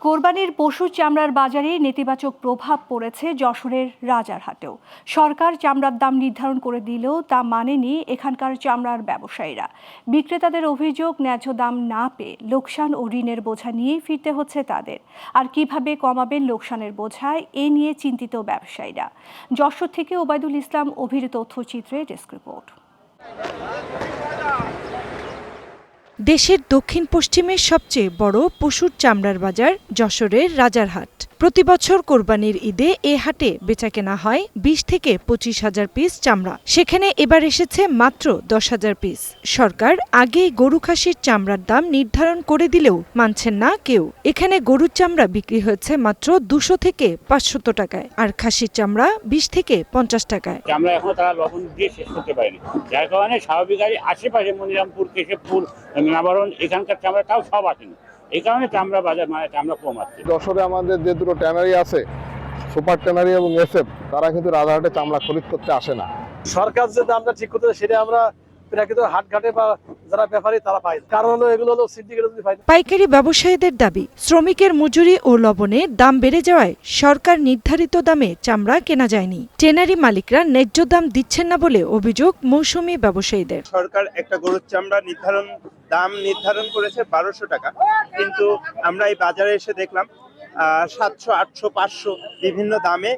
কোরবানির পশুর চামড়ার বাজারে নেতিবাচক প্রভাব পড়েছে যশোরের রাজারহাটেও। সরকার চামড়ার দাম নির্ধারণ করে দিলেও তা মানেনি এখানকার চামড়ার ব্যবসায়ীরা। বিক্রেতাদের অভিযোগ, ন্যায্য দাম না পেয়ে লোকসান ও ঋণের বোঝা নিয়েই ফিরতে হচ্ছে তাদের। আর কিভাবে কমাবেন লোকসানের বোঝা, এ নিয়ে চিন্তিত ব্যবসায়ীরা। যশোর থেকে ওবায়দুল ইসলাম অভির তথ্যচিত্রে ডেস্ক রিপোর্ট। দেশের দক্ষিণ পশ্চিমের সবচেয়ে বড় পশুর চামড়ার বাজার যশোরের রাজারহাট। প্রতি বছর কোরবানির ঈদে এ হাটে বেচাকেনা হয় ২০ থেকে ২৫ হাজার পিস চামড়া। সেখানে এবার এসেছে মাত্র ১০ হাজার পিস। সরকার আগেই গরু খাসির চামড়ার দাম নির্ধারণ করে দিলেও মানছেন না কেউ। এখানে গরুর চামড়া বিক্রি হয়েছে মাত্র ২০০ থেকে ৫০০ টাকায়, আর খাসির চামড়া ২০ থেকে ৫০ টাকায়। চামড়া এখন তারা লবণ দিয়ে শেষ করতে পারেনি, যার কারণে স্বাভাবিক আশেপাশে মনিরামপুর, কেশবপুর, নাবারণ এখানকার চামড়াটাও সব আসেনি। এই কারণে চামড়া বাজার চামড়া কম আছে। যশোরে আমাদের যে দুটো ট্যানারি আছে, সুপার ট্যানারি এবং এসএফ, তারা কিন্তু রাজারহাটে চামড়া খরিদ করতে আসে না। সরকার যে দামটা ঠিক করতে সেটা আমরা প্রাকৃত হাটঘাটে বা যারা ব্যাপারী তারা পায়। কারণ হলো এগুলো হলো সিন্ডিকেট পায়। পাইকারি ব্যবসায়ীদের দাবি, শ্রমিকের মজুরি ও লবণের দাম বেড়ে যাওয়ায় সরকার নির্ধারিত দামে চামড়া কেনা যায়নি। ট্যানারি মালিকরা ন্যায্য দাম দিচ্ছেন না বলে অভিযোগ মৌসুমী ব্যবসায়ীদের। সরকার একটা গরুর চামড়া দাম নির্ধারণ করেছে ১২০০ টাকা, কিন্তু আমরা এই বাজারে এসে দেখলাম ৭০০, ৮০০, ৫০০ বিভিন্ন দামে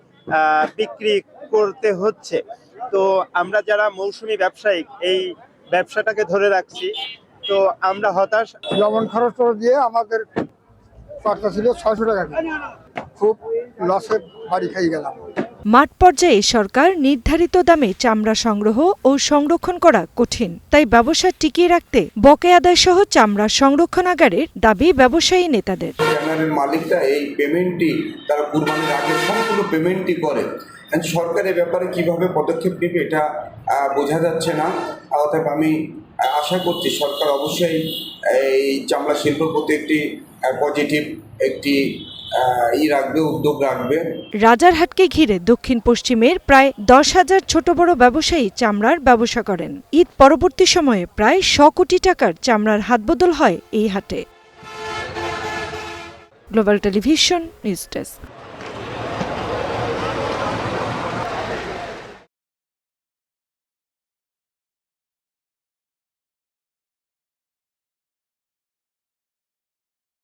বিক্রি করতে হচ্ছে। তো আমরা যারা মৌসুমী ব্যবসায়ী এই ব্যবসাটাকে ধরে রাখছি, তো আমরা হতাশ। লবণ খরচ দিয়ে আমাদের খরচা ছিল ৬০০ টাকা, খুব লসের বাড়ি খাই গেলাম। মাঠ পর্যায়ে সরকার নির্ধারিত দামে চামড়া সংগ্রহ ও সংরক্ষণ করা কঠিন, তাই ব্যবসা টিকিয়ে রাখতে বকেয়া আদায় সহ চামড়া সংরক্ষণাগারের দাবি ব্যবসায়ী নেতাদের। ট্যানারির মালিকরা এই পেমেন্টটি তারা কুরবানির আগে সম্পূর্ণ পেমেন্টটি করে। সরকার এ ব্যাপারে কিভাবে পদক্ষেপ নেবে এটা বোঝা যাচ্ছে না। অতএব আমি আশা করছি সরকার অবশ্যই এই চামড়া শিল্পের প্রতি একটি পজিটিভ একটি উদ্যোগ রাখবে। রাজারহাটকে ঘিরে দক্ষিণ পশ্চিমের প্রায় ১০,০০০ ছোট বড় ব্যবসায়ী চামড়ার ব্যবসা করেন। ঈদ পরবর্তী সময়ে প্রায় ১০০ কোটি টাকার চামড়ার হাতবদল হয় এই হাটে। Global television news desk.